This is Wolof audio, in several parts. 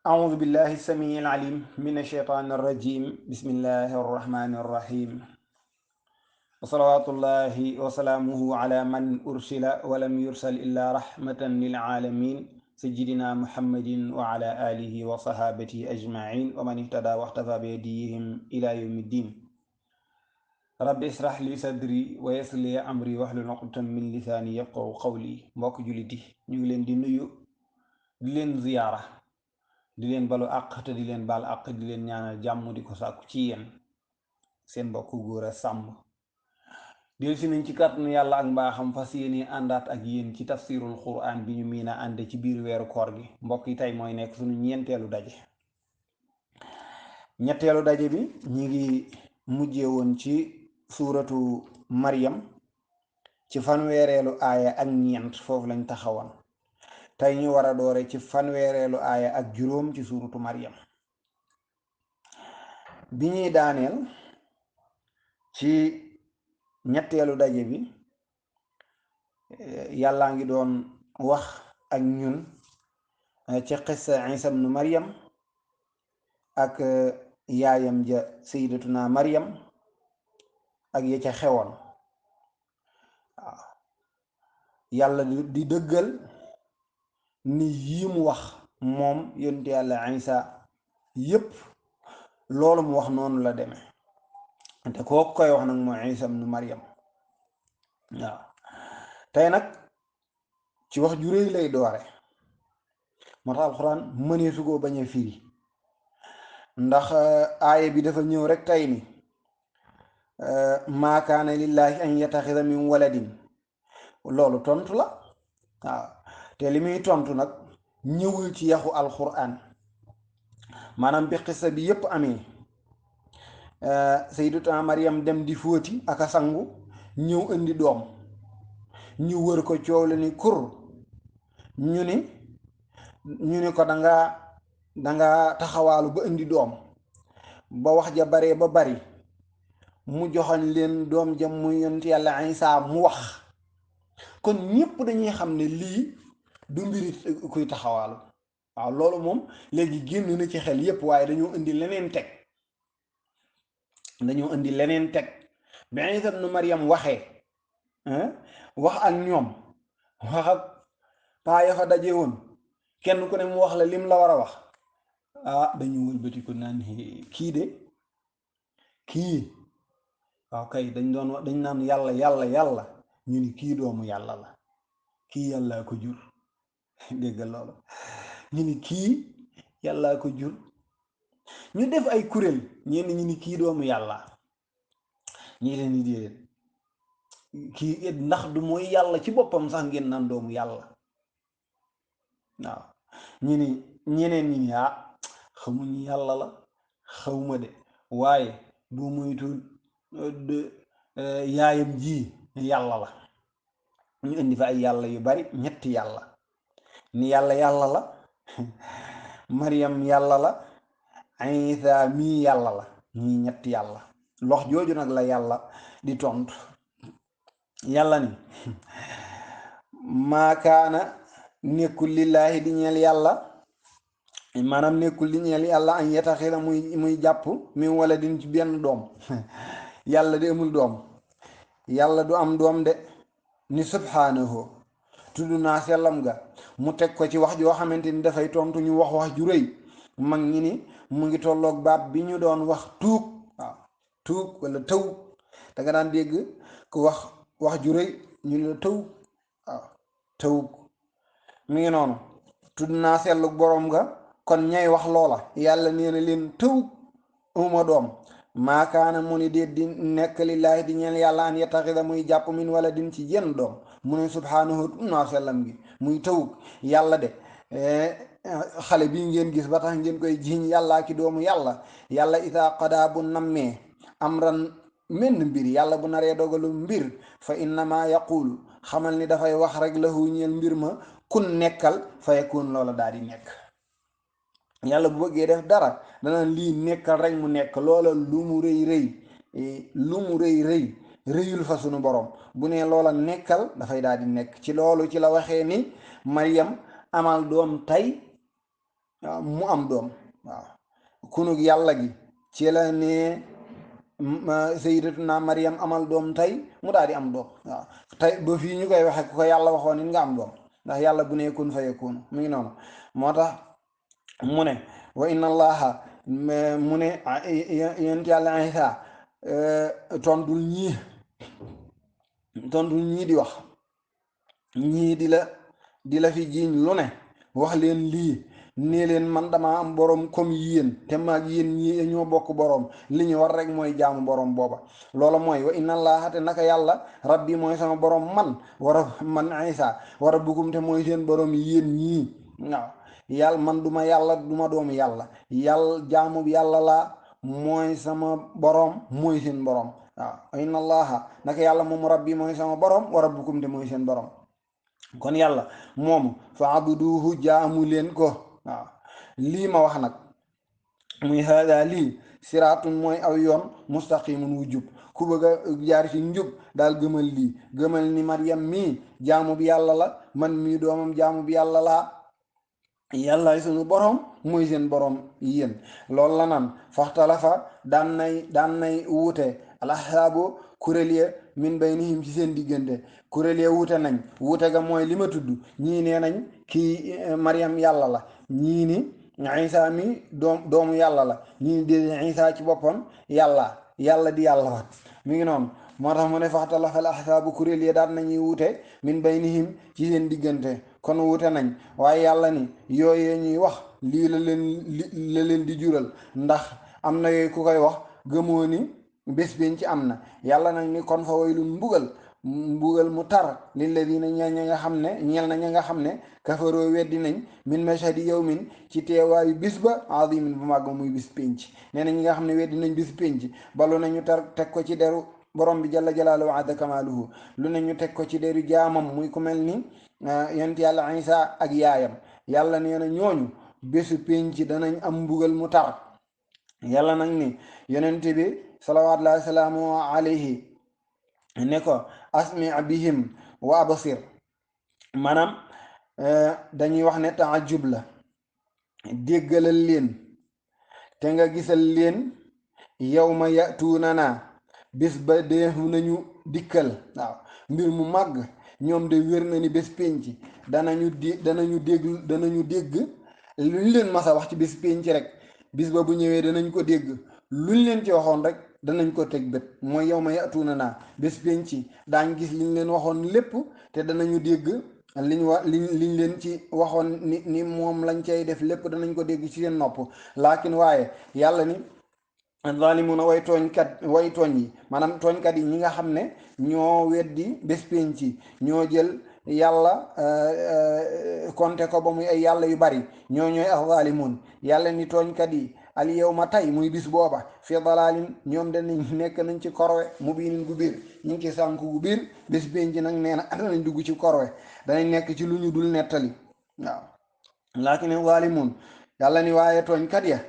أعوذ بالله السميع العليم من الشيطان الرجيم بسم الله الرحمن الرحيم وصلوات الله وسلامه على من أرسل ولم يرسل إلا رحمة للعالمين سيدنا محمد وعلى آله وصحابته أجمعين ومن اهتدى واختفى بهديهم إلى يوم الدين رب اشرح لي صدري ويسر لي أمري واحلل عقدة من لساني يفقهوا قولي mbokk jullit yi ñu ngi leen di nuyu di leen ziyaara di leen balu àq te di leen baal àq di leen ñaanal jàmm di ko sàkku ci yéen seen mbokku góor a sàmm del si nañ ci kàttanu yàlla ak mbaaxam fas yéene àndaat ak yéen ci tafsirul quran bi ñu miin a ànde ci biir weeru koor gi mbokk yi tey mooy nekk suñu ñeenteelu daje bi ñi ngi mujjee woon ci suuratu Maryam ci fanweereelu aaya ak ñeent foofu lañ taxawoon tey ñu war a doore ci fanweereelu aaya ak juróom ci suuratu Maryam bi ñuy daaneel ci ñetteelu daje bi yàllaa ngi doon wax ak ñun ci xissa Isa ibnu Maryam ak yaayam ja sayyidatuna Maryam ak ya ca xewoon waaw yàlla di dëggal ni yii mu wax moom yonent yàlla Isa yépp loolu mu wax noonu la demee te koo koy wax nag mooy Isa ibnu Maryam waaw tey nag ci wax ju réy lay doore moo tax alxuraan mënee su koo bañ a firi ndax aaya bi dafa ñëw rek tey ni maa kaana lillaahi an yattaxida min waladin loolu tontu la waaw te li muy tontu nag ñëwul ci yaxu alxuraan maanaam bi xissa bi yépp amee sayyidatuna Maryam dem di fóoti ak a sangu ñëw indi doom ñu wër ko coow la ni kur ñu ni ko danga taxawaalu ba indi doom ba wax ja baree ba bari mu joxoñ leen doom ja mu yonent yàlla Isaa mu wax kon ñépp dañuy xam ne lii du mbiri kuy taxawaalu waaw loolu moom léegi génn na ci xel yépp waaye dañoo indi leneen teg bi Isa ibnu Maryam waxee wax ak ñoom wax ak paa ya fa daje woon kenn ku ne mu wax la lim la war a wax dañu wëlbati ko naan kii waaw kay dañ naan yàlla ñu ni kii doomu yàlla la kii yàllaa ko jur dégg loolu ñu ni kii yàllaa ko jur ñu def ay kuréel ñenn ñu ni kii doomu yàlla ñi leen di déedéet kii ndax du mooy yàlla ci boppam sax ngeen naan doomu yàlla waaw ñu ni ñeneen ñi ni xamuñu yàlla la xawma de waaye bu muytul yaayam ji yàlla la ñu indi fa ay yàlla yu bari ñetti yàlla ni yàlla la Maryam yàlla la Isa mii yàlla la ñii ñetti yàlla lox jooju nag la yàlla di tontu yàlla ni maakaana nekkul lillaahi di ñeel yàlla maanaam nekkul di ñeel yàlla an yataxira muy jàpp min waladin ci benn doom yàlla di amul doom yàlla du am doom de ni subhaanahu tudd naa sellam ga mu teg ko ci wax joo xamante ni dafay tontu ñu wax ju rëy mag ñi ni mu ngi tolloog baat bi ñu doon wax tuug waaw tuug wala tëw da nga daan dégg ku wax ju rëy ñu la tëw waaw tëw mi ngi noonu tudd naa sellug boroom nga kon ñay wax loola yàlla nee na leen tëw uma doom maakaana mu ni déet di nekk lillaahi di ñeel yàlla an yattaxida muy jàpp min waladin ci jenn doom mu ne subhaanahu tudd naa sellam gi muy tëwug yàlla de xale bii ngeen gis ba tax ngeen koy jiiñ yàllaa ki doomu yàlla isaa qadaa bu nammee amran menn mbir yàlla bu naree dogalu mbir fa innama yaqulu xamal ni dafay wax rek lahu ñeel mbir ma kun nekkal fa yakun loola daal di nekk yàlla bu bëggee def dara dana lii nekkal rek mu nekk loola lu mu rëy rëyul fa sunu borom bu ne loola nekkal dafay daal di nekk ci loolu ci la waxee ni Maryam amal doom tey waaw mu am doom waaw kunug yàlla gi ci la ne sayyidatuna Maryam amal doom tey mu daal di am doom waaw tey ba fii ñu koy waxe ku ko yàlla waxoon nit nga am doom ndax yàlla bu ne kun fayakun mu ngi noonu moo tax mu ne wa inna allaha mu ne yonent yàlla Isa tontul ñii di wax ñii di la fi jiiñ lu ne wax leen lii nee leen man dama am borom comme yéen te maag yéen ñi ñoo bokk borom li ñu war rek mooy jaamu borom booba loola mooy wa inna allaha te naka yàlla rabbi mooy sama borom man Isa wa rabbukum te mooy seen borom yéen ñii waaw yàlla man duma yàlla duma doomu yàlla jaamu yàlla laa mooy sama borom mooy seen borom waaw wa inna allaha naka yàlla moom rabbi mooy sama borom wa rabbukum te mooy seen borom kon yàlla moomu fa abuduhu jaamu leen ko waaw lii ma wax nag muy hada lii siraatun mooy aw yoon mustaqimun wu jub ku bëgg a jaar ci njub daal gëmal lii gëmal ni Maryam mii jaamu bi yàlla la man mii doomam jaamu bi yàlla laa yàllaay sunu borom mooy seen borom yéen loolu la naan faxtalafa daan nay wuute alaxsaabu kuréel ya min baynihim ci seen diggante kuréel ya wuute nañ wuute ga mooy li ma tudd ñii nee nañ kii Maryam yàlla la ñii ni Isa mi doomu yàlla la ñii ni déedéet Isa ci boppam yàlla di yàlla wat mi ngi noonu moo tax mu ne faxtalafa alaxsaabu kuréel ya daan nañuy wuute min baynihim ci seen diggante kon wuute nañ waaye yàlla ni yooyee ñuy wax lii la leen di jural ndax am na yooyu ku koy wax gëmoo ni bés biñ ci am na yàlla nag ni kon fa waylun mbugal mu tar lilladina ñeel na ña nga xam ne kafaroo weddi nañ min mashhadi yawmin ci teewaayu bis ba azimin bu màgg muy bis pénc nee na ñi nga xam ne weddi nañ bis pénc balu nañu teg ko ci deru borom bi jalla jalaaluhu wa azza kamaaluhu lu ne ñu teg ko ci deru jaamam muy ku mel ni yonent yàlla Isa ak yaayam yàlla nee na ñooñu bésu pénc danañ am mbugal mu tar yàlla nag ni yonent bi salawaatullahi salaamu alayhi ne ko asmi bihim wa absir maanaam dañuy wax ne taajub la déggalal leen te nga gisal leen yawma yatuunana bés ba deefu nañu dikkal waaw mbir mu màgg ñoom de wér na ni bés pénc danañu dégg luñ leen mas a wax ci bés pénc rek bis ba bu ñëwee danañ ko dégg luñ leen ci waxoon rek danañ ko teg bët mooy yawma yatuunana bés pénc daañ gis liñ leen waxoon lépp te danañu dégg liñ leen ci waxoon ni moom lañ cay def lépp danañ ko dégg ci seen nopp laakin waaye yàlla ni zalimuna way tooñ yi maanaam tooñkat yi ñi nga xam ne ñoo weddi bés pénc ñoo jël yàlla konte ko ba muy ay yàlla yu bari ñooy az-zalimun yàlla ni tooñkat yi al yawma tay muy bis booba fi dalalin ñoom danañ nekk nañ ci korwe mubiinin gu biir ñu ngi ci sànku gu biir bés pénc nag nee na danañ dugg ci korwe danañ nekk ci lu ñu dul nettali waaw laakin az-zalimun yàlla ni waaye tooñkat ya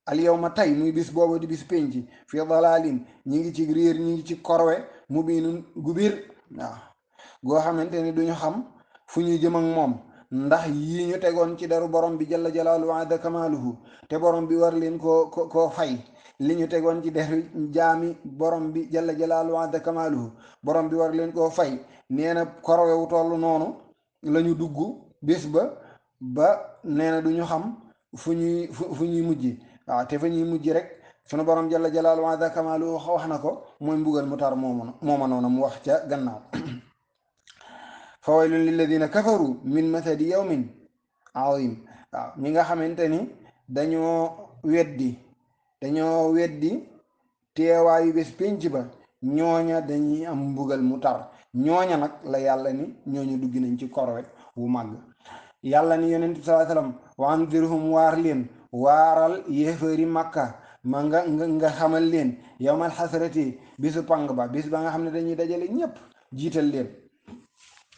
al yawma tay muy bis booba di bis pénc fi dalalin ñi ngi ci réer ñi ngi ci korwe mubiinin gu biir waaw goo xamante ni duñu xam fu ñuy jëm ak moom ndax yii ñu tegoon ci deru borom bi jalla jalaaluhu wa azza kamaaluhu te borom bi war leen koo fay li ñu tegoon ci deru jaami borom bi jalla jalaaluhu wa azza kamaaluhu borom bi war leen koo fay nee na korwewu toll noonu la ñu dugg bés ba nee na duñu xam fu ñuy mujj waaw te fa ñuy mujj rek sunu borom jalla jalaaluhu wa azza kamaaluhu wax na ko mooy mbugal mu tar mooma noonu mu wax ca gannaaw fa waylun lilladina kafaru min masadi yawmin azim waaw ñi nga xamante ni dañoo weddi teewaayu bés pénc ba ñooña dañuy am mbugal mu tar ñooña nag la yàlla ni ñooñu dugg nañ ci korwe wu màgg yàlla ni yonent bi sallallahu alayhi wasallam wa anzirhum waar leen waaral yéefari makka ma nga xamal leen yawmal xasrati bisu pang ba bis ba nga xam ne dañuy dajale ñépp jiital leen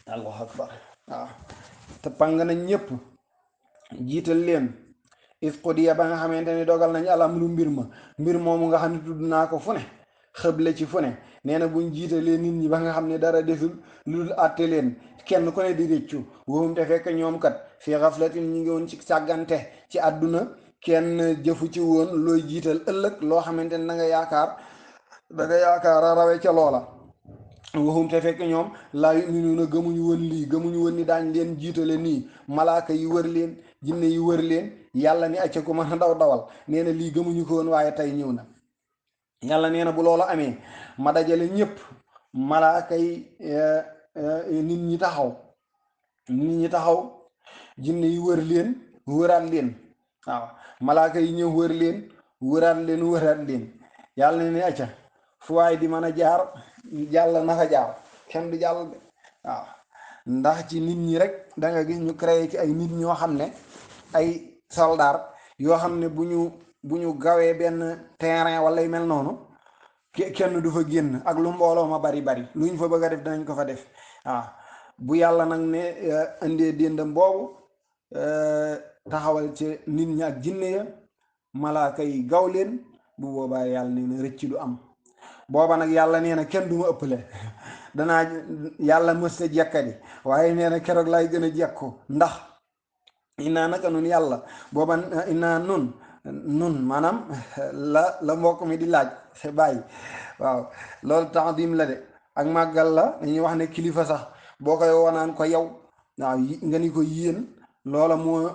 allahu akbar waaw te pang nañ ñépp jiital leen isqudiya ba nga xamante ni dogal nañ alamru mbir moomu nga xam ne tudd naa ko fu ne xëble ci fu ne nee na buñ jiitalee nit ñi ba nga xam ne dara desul lu dul àtte leen kenn ku ne di réccu wowum te fekk ñoom kat fii xaflatin ñi ngi woon ci sàggante ci àdduna kenn jëfu ci woon looy jiital ëllëg loo xamante ne da nga yaakaar a rawe ca loola. waxum te fekk ñoom laa yuminuuna gëmuñu woon lii gëmuñu woon ni daañ leen jiitale nii malaaka yi wër leen jinne yi wër leen yàlla ni acca ko mën a daw dawal nee na lii gëmuñu ko woon waaye tey ñëw na. yàlla nee na bu loolu amee ma dajale ñépp malaaka yi nit ñi taxaw jinne yi wër leen wëraat leen waaw malaaka yi ñëw wër leen wëraat leen yàlla ne acca fu waay di mën a jaar jàll na fa jaar kenn du jàll de waaw ndax ci nit ñi rek da nga gis ñu créé ci ay nit ñoo xam ne ay soldaar yoo xam ne bu ñu gawee benn terrain wala yu mel noonu kenn du fa génn ak lu mbooloo ma bari lu ñu fa bëgg a def danañ ko fa def waaw bu yàlla nag ne indee déndam boobu taxawal ci nit ñi ak jinne ya malaaka yi gaw leen bu boobaa yàlla nee na rëcc du am booba nag yàlla nee na kenn du ma ëppale danaa yàlla mës a jekkadi waaye nee na keroog lay gën a jekku ndax innaa naka nun yàlla booba innaa nun maanaam la mbokk mi di laaj bàyyi waaw loolu taadim la de ak màggal la dañuy wax ne kilifa sax boo koy wonaan ko yow waaw nga ni ko yéen loola moo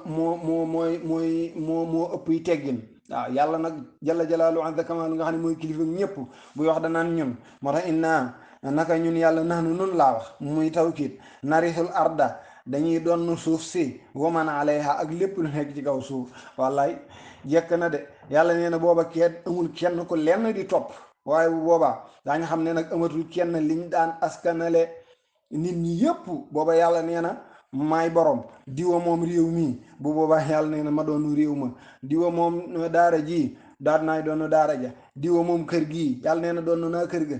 ëpp yi teggin waaw yàlla nag jalla jalaalu azza kamaalu nga xam ne mooy kilifa ñépp buy wax danaan ñun moo tax innaa naka ñun yàlla nahnu nun laa wax muy tawkiit narisul arda dañuy doon suuf si waman alayha ak lépp lu nekk ci kaw suuf wallaay jekk na de yàlla nee na booba kenn amul kenn ku lenn di topp waaye bu boobaa daañu xam ne nag amatul kenn liñ daan askanale nit ñi yépp booba yàlla nee na maay borom diwa moom réew mii bu boobaa yàlla nee na ma doonu réew ma diwa moom daara ji daal naay doon daara ja diwa moom kër gii yàlla nee na doon naa kër ga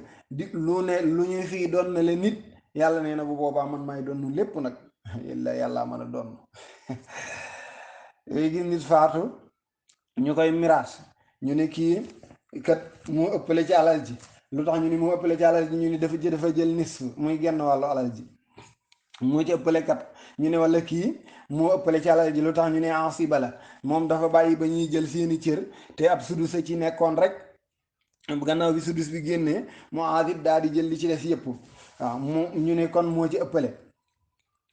lu ñuy fii doon na le nit yàlla nee na bu boobaa man maay doon lépp nag yàlla mën a doon léegi nit faatu ñu koy miraas ñu ne kii kat moo ëppale ci alal ji lu tax ñu ni moo ëppale ci alal ji ñu ni dafa jël nisf muy genn wàllu alal ji moo ci ëppale kat ñu ne wala kii moo ëppale ci alal ji lu tax ñu ne ansiba la moom dafa bàyyi ba ñuy jël seeni cër te ab sudus a ci nekkoon rek gannaaw bi sudus bi génnee mu asib daal di jël li ci des yëpp waaw ñu ne kon moo ci ëppale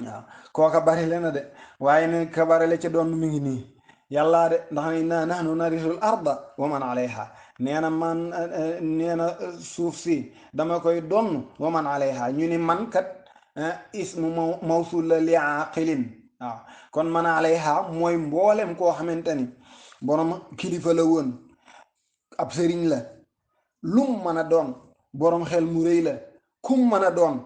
waaw kooka bari le na de waaye ne ka bari le ca doon mi ngi nii yàllaa de ndax ne naa nahnu narisul arda wa man alayha nee na suuf si dama koy donn wa man alayha ñu ni man kat ismu mawsul la li aqilin waaw kon man alayha mooy mboolem koo xamante ni borom kilifa la woon ab sëriñ la lum mën a doon borom xel mu rëy la kum mën a doon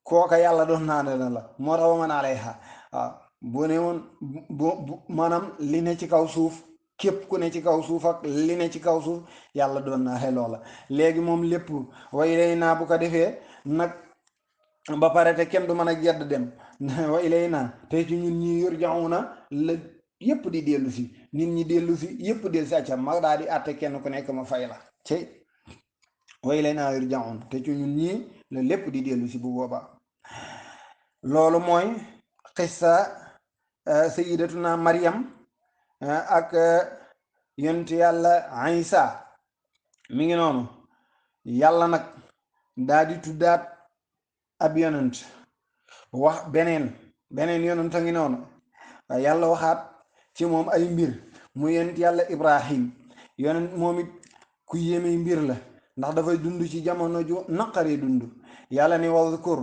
kooka yàlla doon naa ne la moo tax wa man alayha waaw bu ne woon maanaam li ne ci kaw suuf képp ku ne ci kaw suuf ak li ne ci kaw suuf yàlla doon naa loola léegi moom lépp way lay naa bu ko defee nag ba pare te kenn du mën a gedd dem wa ilay naa te ci ñun ñi yurja'una la yépp di dellu si nit ñi dellu si yépp dellu si acca mag daal di àtte kenn ku nekk ma fay la ci wa ilay naa yurja'una te ci ñun ñii la lépp di dellu si bu boobaa loolu mooy xissa sayyidatuna Maryam ak yonent yàlla Isa mi ngi noonu yàlla nag daal di tuddaat ab yonent wax beneen yonent a ngi noonu yàlla waxaat ci moom ay mbir mu yonent yàlla Ibrahim yonent moom it ku yéeme mbir la ndax dafay dund ci jamono ju naqari dund yàlla ni wazkur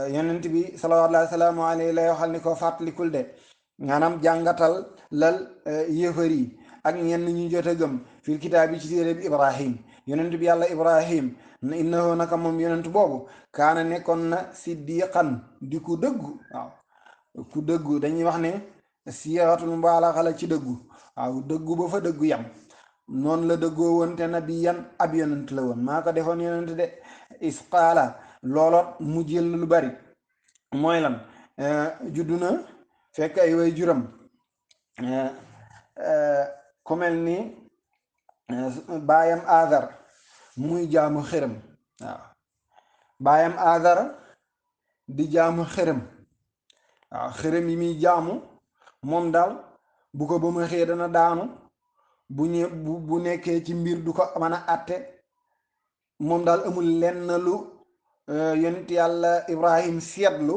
yonent bi sallallahu alayhi lay waxal ni ko fàttalikul de maanaam jàngatal lal yéefar yi ak ñenn ñu jot a gëm fil kitaab yi ci téere bi Ibrahim yonent bi yàlla Ibrahim na innahu naka moom yonent boobu kaana nekkoon na siddiqan di ku dëggu waaw ku dëggu dañuy wax ne siyaxatul mubaalaxa la ci dëggu waaw dëggu ba fa dëggu yam noonu la dëggoo woon te nabiyan ab yonent la woon maa ko defoon yonent de isqaala looloot mu jël lu bari mooy lan juddu na fekk ay way juram ku mel ni baayam Aazar muy jaamu xërëm waaw baayam Aazar di jaamu xërëm waaw xërëm yi muy jaamu moom daal bu ko ba ma xëyee dana daanu, bu nekkee ci mbir du ko mën a àtte. moom daal amul lenn lu yonent yàlla Ibrahim seetlu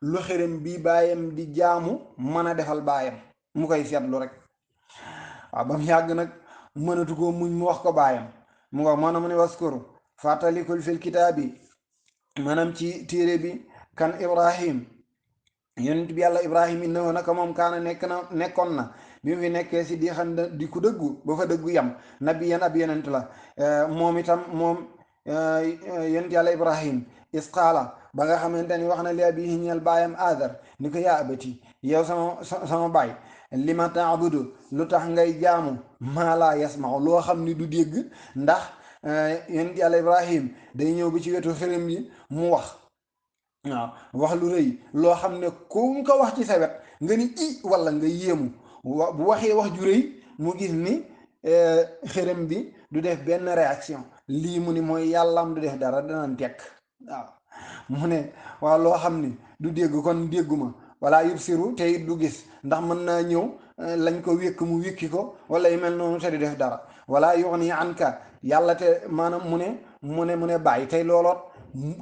lu xërëm bi baayam di jaamu mën a defal baayam, mu koy seetlu rek. waaw ba mu yàgg nag mënatu ko muñ mu wax ko baayam, mu wax maanaam mu ne waskuru fàttalikul fil kitaab yi maanaam ci téere bi kan Ibrahim yonent bi yàlla Ibrahim innahu naka moom kaana nekkoon na bi mu fi nekkee si di xam di ku dëggu ba fa dëggu yam nabiyan ab yonent la. moom itam moom yonent yàlla Ibrahim isqaala ba nga xamante ni wax na li abiihi ñeel baayam Aazar ni ko yaa abati yow sama baay lima taabudu lu tax ngay jaamu maa laa yasmau loo xam ni du dégg. ndax yonent yàlla Ibrahim day ñëw bi ci wetu xërëm yi mu wax. waaw wax lu rëy loo xam ne ku ko wax ci sa wet nga ni i wala nga yéemu bu waxee wax ju rëy mu gis ni xërëm bi du def benn réaction, lii mu ni mooy yàllam du def dara danañ tekk. waaw mu ne waaw loo xam ni du dégg kon dégguma wala yubsiru te it du gis ndax mën naa ñëw lañ ko wékk mu wékki ko wala yu mel noonu te du def dara wala yughni anka yàlla te maanaam mu ne bàyyi tey looloot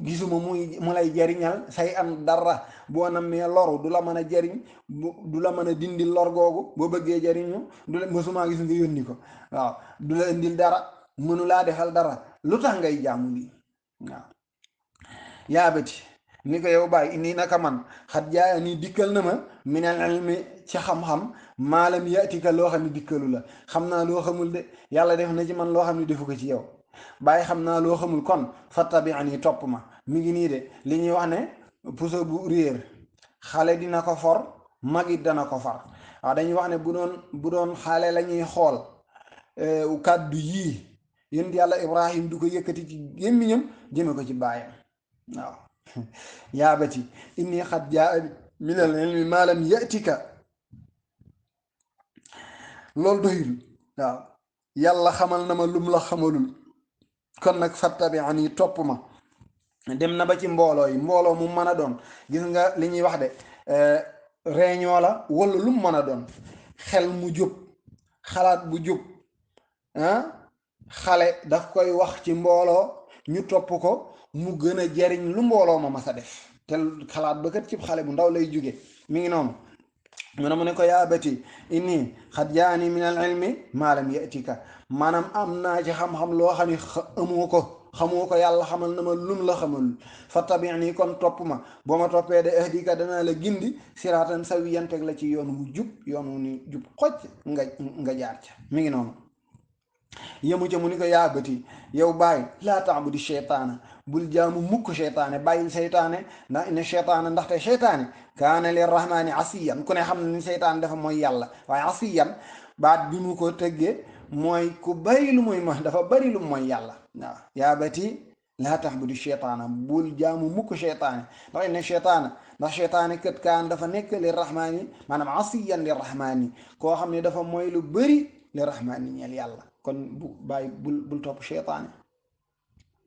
gisuma mu lay jariñal say an dara boo nammee loru du la mën a jariñ du la mën a dindil lor googu boo bëggee jariñu du la mësumaa gis nga yónni ko. waaw du la indil dara mënu laa defal dara lu tax ngay jaamu lii. waaw yaa bati ni ko yow bàyyi nii naka man xat jaaya nii dikkal na ma minal ilmi ci xam-xam maalam yatika loo xam ne dikkalu la. xam naa loo xamul de yàlla def na ci man loo xam ne defu ko ci yow. bàyyi xam naa loo xamul kon fattabi'ani topp ma. mi ngi nii de li ñuy wax ne puso bu réer xale dina ko for magit dana ko far. waaw dañuy wax ne bu doon xale la ñuy xool kàddu yii yonent yàlla Ibrahim du ko yëkkati ci gémmiñam jëme ko ci baayam. waaw yaa bati inni xad jaa minal ilmi maa lam yatika loolu doyul. waaw yàlla xamal na ma lum la xamalul kon nag fattabi'ani topp ma. dem na ba ci mbooloo yi mbooloo mu mën a doon gis nga li ñuy wax de réunion la wala lu mu mën a doon xel mu jub xalaat bu jub xale daf koy wax ci mbooloo ñu topp ko mu gën a jariñ lu mbooloo ma mas a def te xalaat ba kat ci xale bu ndaw lay jóge mi ngi noonu. mu ne ko yaa bati inni xad jaani min al ilmi maa lam yatika maanaam am naa ci xam-xam loo xam ne xamoo ko yàlla xamal na ma lum la xamalul fattabi'ni kon topp ma boo ma toppee de ahdika danaa la gindi siraatan sawiyan teg la ci yoon wu jub yoon wu ni jub xocc nga jaar ca mi ngi noonu. yemu ca mu ni ko yaa bati yow bàyyi laa ta'budi sheytaana bul jaamu mukk sheytaane bàyyil seytaane ndax inna sheytaana ndaxte sheytaane kaana lirrahmaani asiyan ku ne xam ne ni seytaane dafa mooy yàlla waaye asiyan baat bi mu ko tëggee mooy ku bari lu muy mooy dafa bari lu mooy yàlla. waaw yaa bati laa ta'budi sheytaana bul jaamu mukk sheytaane ndax inna sheytaana ndax sheytaane kët kaan dafa nekk lirrahmaani maanaam asiyan lirrahmaani koo xam ne dafa mooy lu bari lirrahmaani ñeel yàlla. kon bul topp sheytaane.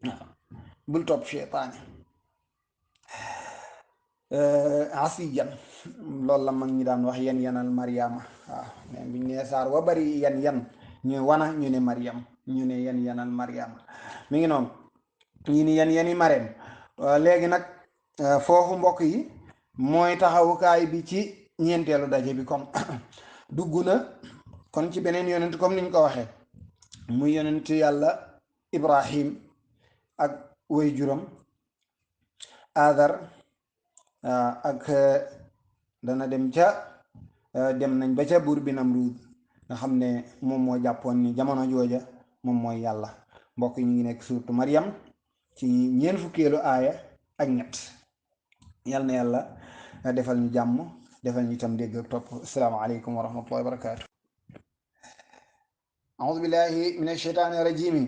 waaw bul topp sheytaane asiyan loolu la mag ñi daan wax yanal Mariama. waaw mais buñ nee saar wa bari yan ñu wana ñu ne Mariam ñu ne yanal Mariama mi ngi noonu ñu ni yani Mariam. léegi nag foofu mbokk yi mooy taxawukaay bi ci ñeenteelu daje bi kon dugg na kon ci beneen yonent comme niñ ko waxee muy yonent yàlla Ibrahim ak way juram Aazar ak dana dem nañ ba ca buur bi Namruud nga xam ne moom moo jàppoon ni jamono jooja moom mooy yàlla. mbokk yi ñu ngi nekk suuratu Maryam ci ñeent fukkeelu aaya ak ñett. yal na yàlla defal ñu jàmm defal ñu itam dégg ak topp. asalaamaaleykum wa rahmatullahi wa barakaatu. auzu billahi min asheytaani rajim.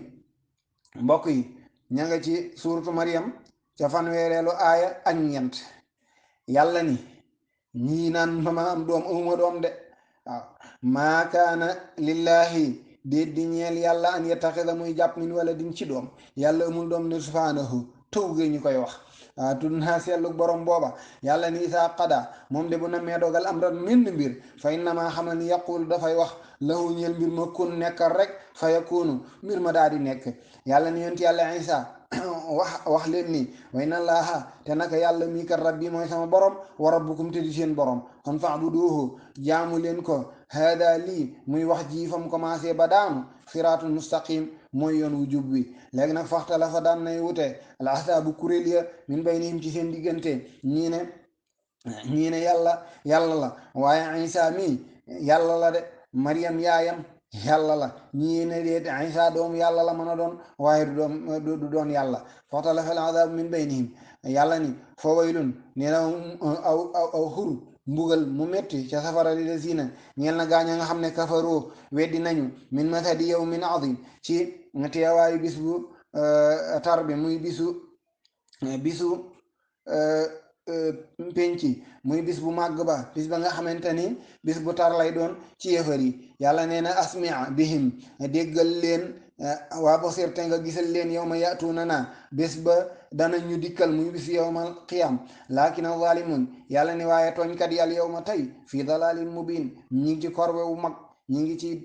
mbokk yi ña nga ci suuratu Maryam ca fanweereelu aaya ak ñeent. yàlla ni ñii naan ma am doom amuma doom de. waaw maa kaana lillahi déet di ñeel yàlla an yattaxida muy jàpp min wala din ci doom yàlla amul doom ne subhaanahu taw gee ñu koy wax. tudd naa seetlu borom booba yàlla ni isaa qada moom de bu na mee dogal am ran menn mbir fa innama xam na ni yaqul dafay wax lahu ñeel mbir ma kun nekkal rek fa yakunu mbir ma daal di nekk yàlla ni yonent yàlla isa wax leen ni way na laaha te naka yàlla mii kat rabbi mooy sama borom wa rabbukum te di seen borom kon fa'buduhu jaamu leen ko hada lii muy wax ji fam commencé ba daanu siraatul mustaqim mooy yoon wu jub wi léegi nag faxtalafa daan nay wute al ahzaabu kuréel ya min baynihim ci seen diggante ñii ne yàlla la waaye isa mii yàlla la de Maryam yaayam yàlla la ñii ne déet Isa doom yàlla la mën a doon waaye du doon yàlla faxtalafa al-azaabu min baynihim yàlla ni fa waylun nee na aw xuru mbugal mu metti ca safara li lazina ñeel na gaaña nga xam ne kafaroo weddi nañu min masadi yawmin azim ci teewaayu bis bu tar bi muy bisu penci muy bis bu màgg ba bis ba nga xamante ni bis bu tar lay doon ci yéefar yi yàlla nee na asmia bihim déggal leen waa basir te nga gisal leen yow ma yatuuna naa bés ba dana ñu dikkal muy bis yowmal qiyam laakin zalimun yàlla ne waaye tooñkat yàlla yow ma tey fii dalalin mubin ñi ngi ci korwe wu mag ñi ngi ci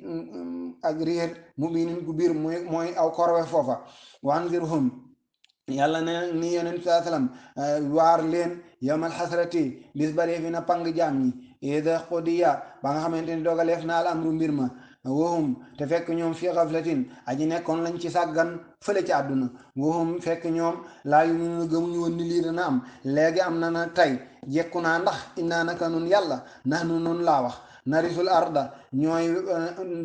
ak réer mubinin gu biir mooy aw korwe foofa wanzirhum yàlla ne ni yonent saa sallam waar leen yowmal xasrati bis ba dee fi na pang jaam ñi ida qudiya ba nga xamante ni dogaleef na al amru mbir ma wahum te fekk ñoom fi xaflatin aji nekkoon lañ ci sàggan fële ci àdduna wahum fekk ñoom laa yu nu gëmuñu woon ni lii dana am léegi am na tey jekku naa ndax innaa naka nun yàlla nahnu nun laa wax narisul arda ñooy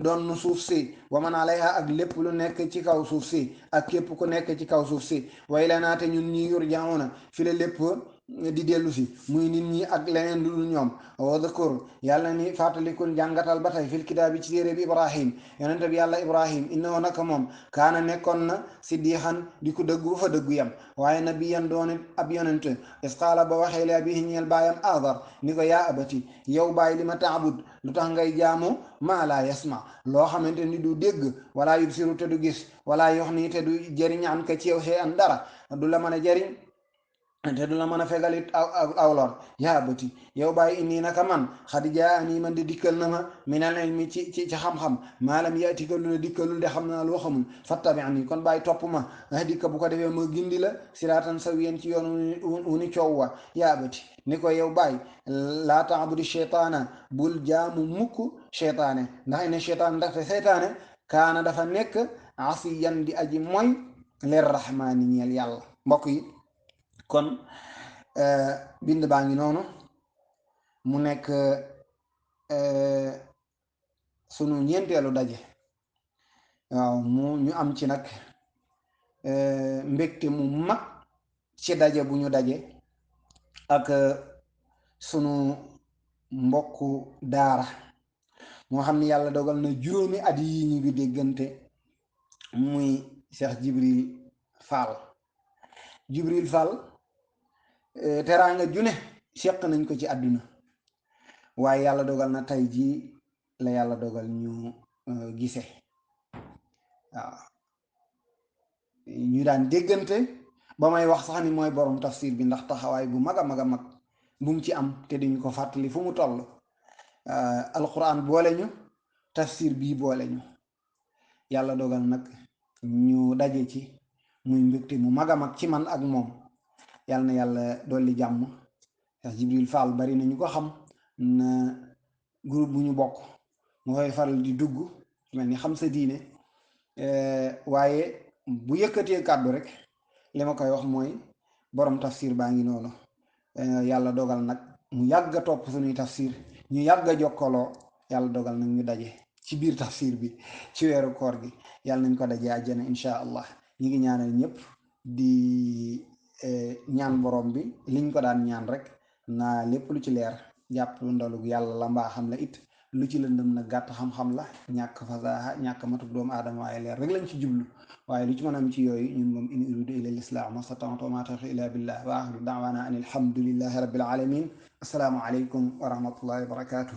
doon suuf si wa man alayha ak lépp lu nekk ci kaw suuf si ak képp ku nekk ci kaw suuf si way la naate ñun ñi yurjauna fi la lépp di dellu si muy nit ñi ak leneen lu dul ñoom wa dhakur yàlla ni fàttalikul jàngatal ba tey fil kitaabi ci téere bi ibrahim yonente bi yàlla ibrahim innahu naka moom kaana nekkoon na siddiqan di ko dëggu fa dëggu yam waaye nabiyan doon ab yonente isqaala ba waxee li abihi ñeel baayam azar ni ko yaa abati yow baay li ma taabud lu tax ngay jaamu maa laa yasma loo xamante ni du dégg wala yubsiru te du gis wala yox nii te du jëriñ an ka ci yow xee an dara du la mën a jëriñ te du la mën a fegalit aw lor yaa bëti yow bàyyi inni naka man xadija ani man di dikkal na ma minal ilmi ci xam-xam maalam yaatika lu la dikkalul de xam naa loo xamul fattabi'ni kon bàyyi topp ma ahdika bu ko defee ma gindi la siraatan sawiyan ci yoon wu ni coow wa yaa bëti ni ko yow bàyyi laa taabudi cheytaana bul jaamu mukk cheytaane ndax ine cheytaan ndaxte seytaane kaana dafa nekk asiyan di aji moy lir rahmaani ñeel yàlla mbokk yi kon bind baa ngi noonu mu nekk sunu ñeenteelu daje waaw ñu am ci nag mbégte mu mag ci daje bu ñu daje ak sunu mbokku daara moo xam ni yàlla dogal na juróomi at yi ñu ngi déggante muy Cheikh Jibril Fall teraanga june seq nañ ko ci àdduna waaye yàlla dogal na tey jii la yàlla dogal ñu gise waaw ñu daan déggante ba may wax sax ni mooy borom tafsir bi ndax taxawaay bu mag a mag a mag bu mu ci am te duñu ko fàttali fu mu toll alquran boole ñu tafsir bii boole ñu yàlla dogal nag ñu daje ci muy mbégte mu mag a mag ci man ak moom yàlla na yàlla dolli jàmm Cheikh Jibril Fall bari na ñu ko xam na groupe bu ñu bokk mu koy faral di dugg mel ni xam sa diine waaye bu yëkkatee kàddu rek li ma koy wax mooy borom tafsir baa ngi noonu yàlla dogal nag mu yàgg a topp suñuy tafsir ñu yàgg a jokkaloo yàlla dogal nag ñu daje ci biir tafsir bi ci weeru koor gi yàlla nañ ko daje àjjana incha allah ñi ngi ñaanal ñëpp di ñaan borom bi liñ ko daan ñaan rek naa lépp lu ci leer jàpp ndalug yàlla la mbaa xam la it lu ci lëndëm nag gàtt xam-xam la ñàkk fasaha ñàkk matuk doomu aadama waaye leer rek lañ ci jublu waaye lu ci mën a am ci yooyu ñun moom in uridu illa l-islaah mastata'tu wa ma tawfiiqi illa billah wa axiru da'waana an alhamdulillahi rabbil alamin assalaamu aleykum wa rahmatullahi wa barakatuh